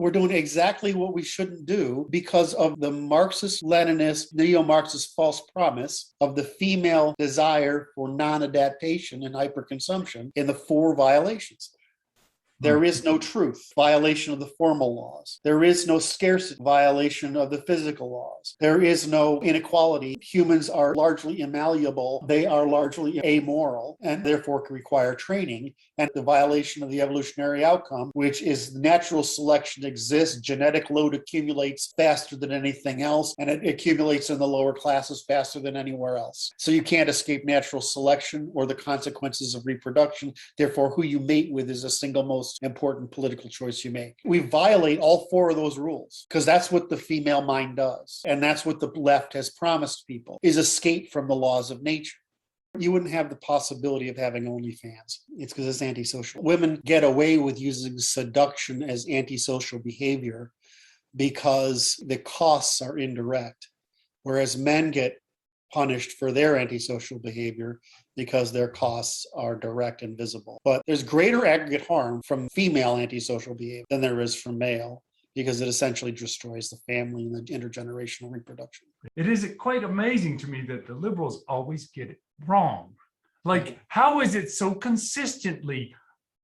We're doing exactly what we shouldn't do because of the Marxist-Leninist, neo-Marxist false promise of the female desire for non-adaptation and hyperconsumption in the 4 violations. There is no truth, violation of the formal laws. There is no scarcity, violation of the physical laws. There is no inequality. Humans are largely immalleable. They are largely amoral and therefore require training. And the violation of the evolutionary outcome, which is natural selection exists, genetic load accumulates faster than anything else, and it accumulates in the lower classes faster than anywhere else. So you can't escape natural selection or the consequences of reproduction. Therefore, who you mate with is the single most important political choice you make. We violate all 4 of those rules because that's what the female mind does. And that's what the left has promised people, is escape from the laws of nature. You wouldn't have the possibility of having OnlyFans. It's because it's antisocial. Women get away with using seduction as antisocial behavior because the costs are indirect, whereas men get punished for their antisocial behavior because their costs are direct and visible. But there's greater aggregate harm from female antisocial behavior than there is from male, because it essentially destroys the family and the intergenerational reproduction. It is quite amazing to me that the liberals always get it wrong. Like, how is it so consistently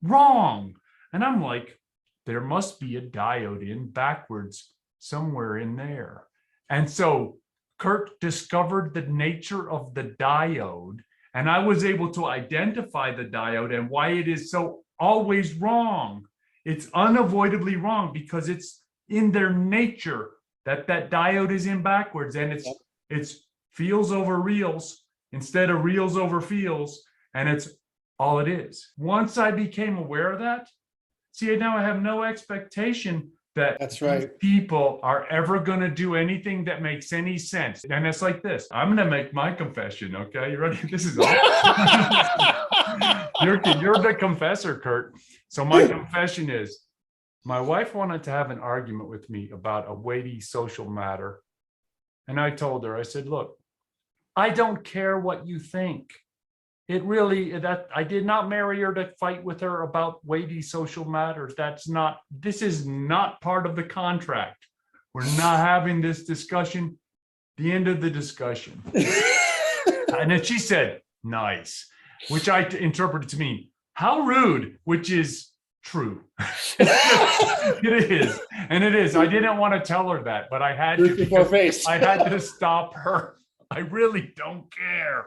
wrong? And I'm like, there must be a diode in backwards somewhere in there. And so Curt discovered the nature of the diode, and I was able to identify the diode and why it is so always wrong. It's unavoidably wrong because it's in their nature that diode is in backwards, and it's feels over reals instead of reals over feels, and it's all it is. Once I became aware of that, see, now I have no expectation that that's right. People are ever going to do anything that makes any sense. And it's like this. I'm going to make my confession, okay? You ready? This is all. You're the confessor, Curt. So my confession is, my wife wanted to have an argument with me about a weighty social matter. And I told her, I said, look, I don't care what you think. I did not marry her to fight with her about weighty social matters. This is not part of the contract. We're not having this discussion. The end of the discussion. And then she said, nice, which I interpreted to mean, how rude, which is true. It is. And it is. I didn't want to tell her that, but I had to. I had to stop her. I really don't care.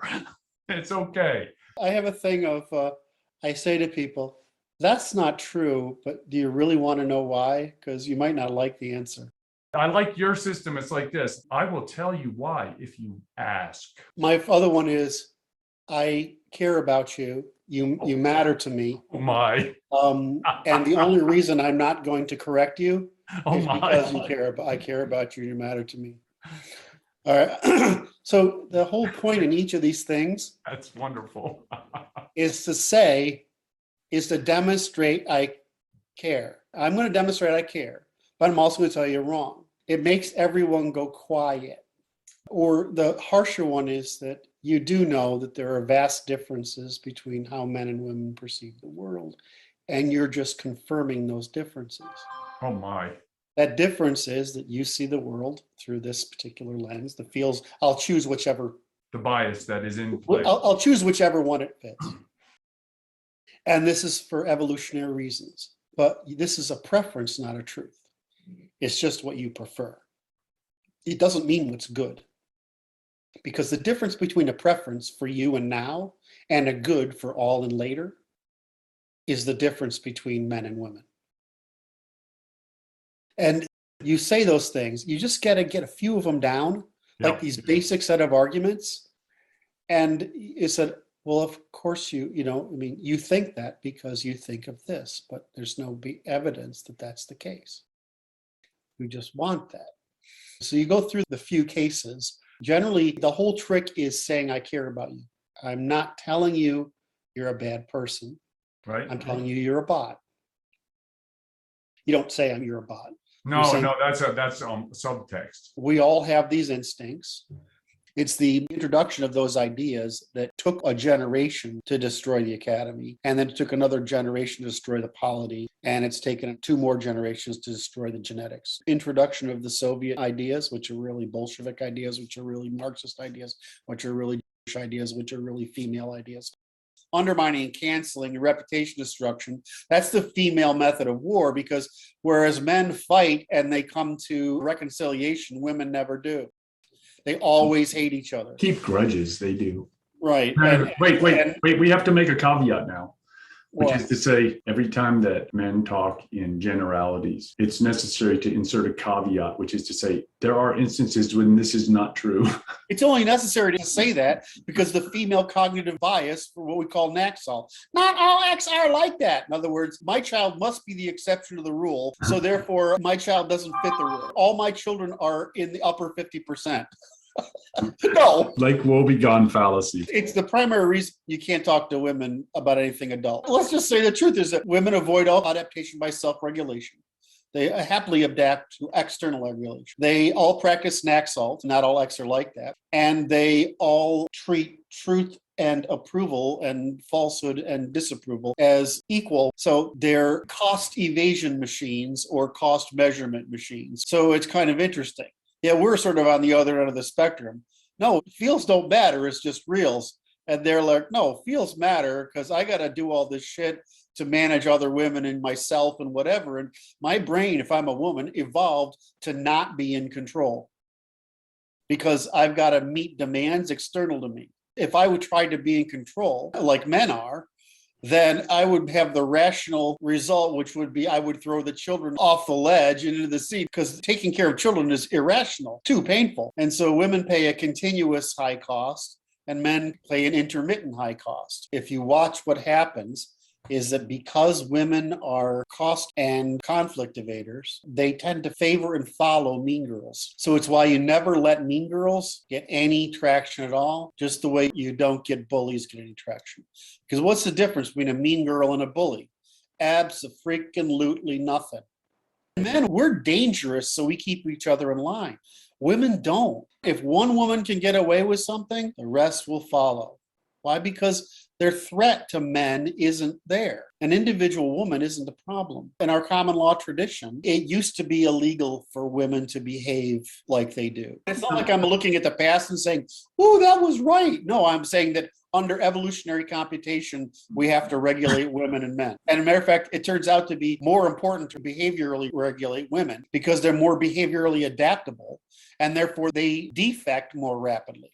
It's okay. I have a thing of, I say to people, that's not true, but do you really want to know why? Because you might not like the answer. I like your system. It's like this. I will tell you why if you ask. My other one is, I care about you. You matter to me. Oh my. And the only reason I'm not going to correct you is because I care about you. You matter to me. All right. So the whole point in each of these things, that's wonderful, is to demonstrate I care. I'm going to demonstrate I care, but I'm also going to tell you you're wrong. It makes everyone go quiet. Or the harsher one is that you do know that there are vast differences between how men and women perceive the world, and you're just confirming those differences. Oh my. That difference is that you see the world through this particular lens that feels, I'll choose whichever. The bias that is in play. I'll choose whichever one it fits. And this is for evolutionary reasons. But this is a preference, not a truth. It's just what you prefer. It doesn't mean what's good. Because the difference between a preference for you and now and a good for all and later is the difference between men and women. And you say those things, you just got to get a few of them down, like these basic set of arguments. And you said, well, of course, you think that because you think of this, but there's no evidence that that's the case. We just want that. So you go through the few cases. Generally, the whole trick is saying, I care about you. I'm not telling you you're a bad person. Right. I'm telling you you're a bot. You don't say you're a bot. No, that's subtext. We all have these instincts. It's the introduction of those ideas that took a generation to destroy the academy, and then it took another generation to destroy the polity, and it's taken 2 more generations to destroy the genetics. Introduction of the Soviet ideas, which are really Bolshevik ideas, which are really Marxist ideas, which are really Jewish ideas, which are really female ideas. Undermining and canceling and reputation destruction, that's the female method of war, because whereas men fight and they come to reconciliation, women never do. They always hate each other. Keep grudges, they do. Right. Wait, we have to make a caveat now. Which is to say, every time that men talk in generalities, it's necessary to insert a caveat, which is to say, there are instances when this is not true. It's only necessary to say that because the female cognitive bias for what we call Naxal. Not all X are like that. In other words, my child must be the exception to the rule, so therefore my child doesn't fit the rule. All my children are in the upper 50%. No. Like woebegone fallacy. It's the primary reason you can't talk to women about anything adult. Let's just say the truth is that women avoid all adaptation by self-regulation. They happily adapt to external regulation. They all practice Naxal. Not all X are like that. And they all treat truth and approval and falsehood and disapproval as equal. So they're cost evasion machines or cost measurement machines. So it's kind of interesting. Yeah, we're sort of on the other end of the spectrum. No, feels don't matter. It's just reals. And they're like, no, feels matter because I got to do all this shit to manage other women and myself and whatever. And my brain, if I'm a woman, evolved to not be in control because I've got to meet demands external to me. If I would try to be in control like men are, then I would have the rational result, which would be I would throw the children off the ledge into the sea, because taking care of children is irrational, too painful. And so women pay a continuous high cost and men pay an intermittent high cost. If you watch what happens, is that because women are cost and conflict evaders, they tend to favor and follow mean girls. So it's why you never let mean girls get any traction at all, just the way you don't get bullies get any traction. Because what's the difference between a mean girl and a bully? Abso-freaking-lutely nothing. Men, we're dangerous, so we keep each other in line. Women don't. If one woman can get away with something, the rest will follow. Why? Because their threat to men isn't there. An individual woman isn't a problem. In our common law tradition, it used to be illegal for women to behave like they do. It's not like I'm looking at the past and saying, oh, that was right. No, I'm saying that under evolutionary computation, we have to regulate women and men. And as a matter of fact, it turns out to be more important to behaviorally regulate women because they're more behaviorally adaptable, and therefore they defect more rapidly.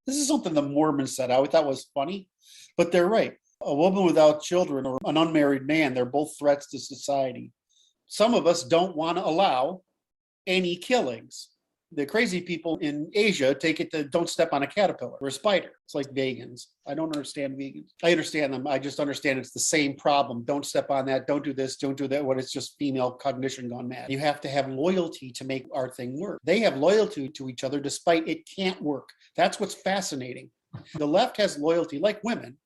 This is something the Mormons said. I thought was funny, but they're right. A woman without children or an unmarried man, they're both threats to society. Some of us don't want to allow any killings. The crazy people in Asia take it to don't step on a caterpillar or a spider. It's like vegans. I don't understand vegans. I understand them. I just understand it's the same problem. Don't step on that. Don't do this. Don't do that. What it's just female cognition gone mad. You have to have loyalty to make our thing work. They have loyalty to each other despite it can't work. That's what's fascinating. The left has loyalty like women,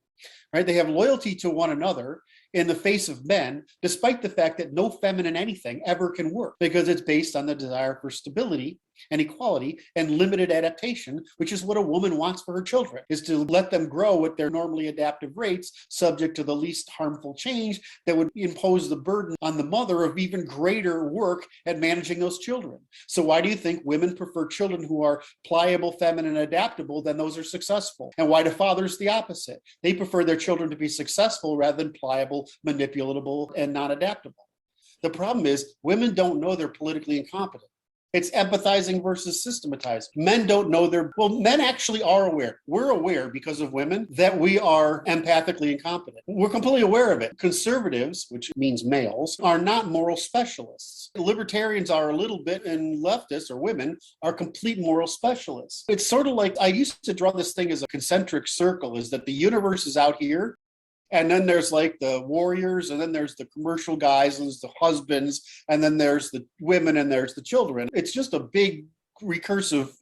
right? They have loyalty to one another in the face of men, despite the fact that no feminine anything ever can work because it's based on the desire for stability and equality and limited adaptation, which is what a woman wants for her children, is to let them grow at their normally adaptive rates, subject to the least harmful change that would impose the burden on the mother of even greater work at managing those children. So why do you think women prefer children who are pliable, feminine, adaptable than those who are successful? And why do fathers the opposite? They prefer their children to be successful rather than pliable, manipulatable, and non-adaptable. The problem is women don't know they're politically incompetent. It's empathizing versus systematizing. Men don't know men actually are aware. We're aware because of women that we are empathically incompetent. We're completely aware of it. Conservatives, which means males, are not moral specialists. Libertarians are a little bit, and leftists or women are complete moral specialists. It's sort of like, I used to draw this thing as a concentric circle, is that the universe is out here. And then there's like the warriors, and then there's the commercial guys, and there's the husbands, and then there's the women, and there's the children. It's just a big recursive,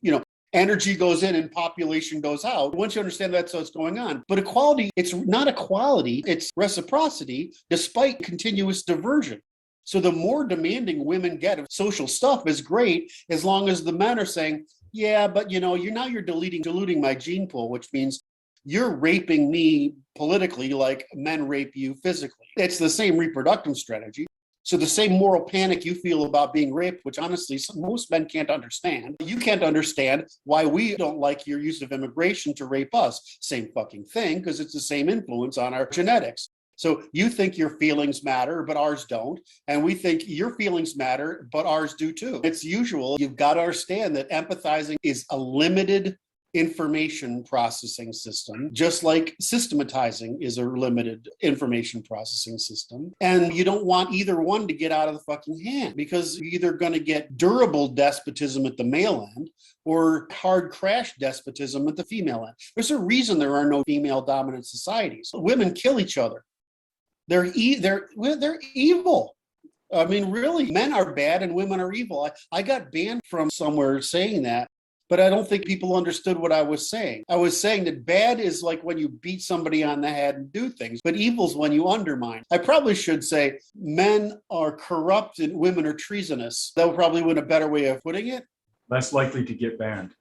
energy goes in and population goes out. Once you understand that's what's going on. But equality, it's not equality, it's reciprocity, despite continuous diversion. So the more demanding women get of social stuff is great, as long as the men are saying, yeah, but you're diluting my gene pool, which means you're raping me politically like men rape you physically. It's the same reproductive strategy. So the same moral panic you feel about being raped, which honestly most men can't understand, you can't understand why we don't like your use of immigration to rape us. Same fucking thing, because it's the same influence on our genetics. So you think your feelings matter, but ours don't. And we think your feelings matter, but ours do too. It's usual. You've got to understand that empathizing is a limited information processing system, just like systematizing is a limited information processing system. And you don't want either one to get out of the fucking hand, because you're either going to get durable despotism at the male end or hard crash despotism at the female end. There's a reason there are no female dominant societies. Women kill each other. They're evil. I mean, really, men are bad and women are evil. I got banned from somewhere saying that, but I don't think people understood what I was saying. I was saying that bad is like when you beat somebody on the head and do things, but evil's when you undermine. I probably should say men are corrupt and women are treasonous. That would probably be a better way of putting it. Less likely to get banned.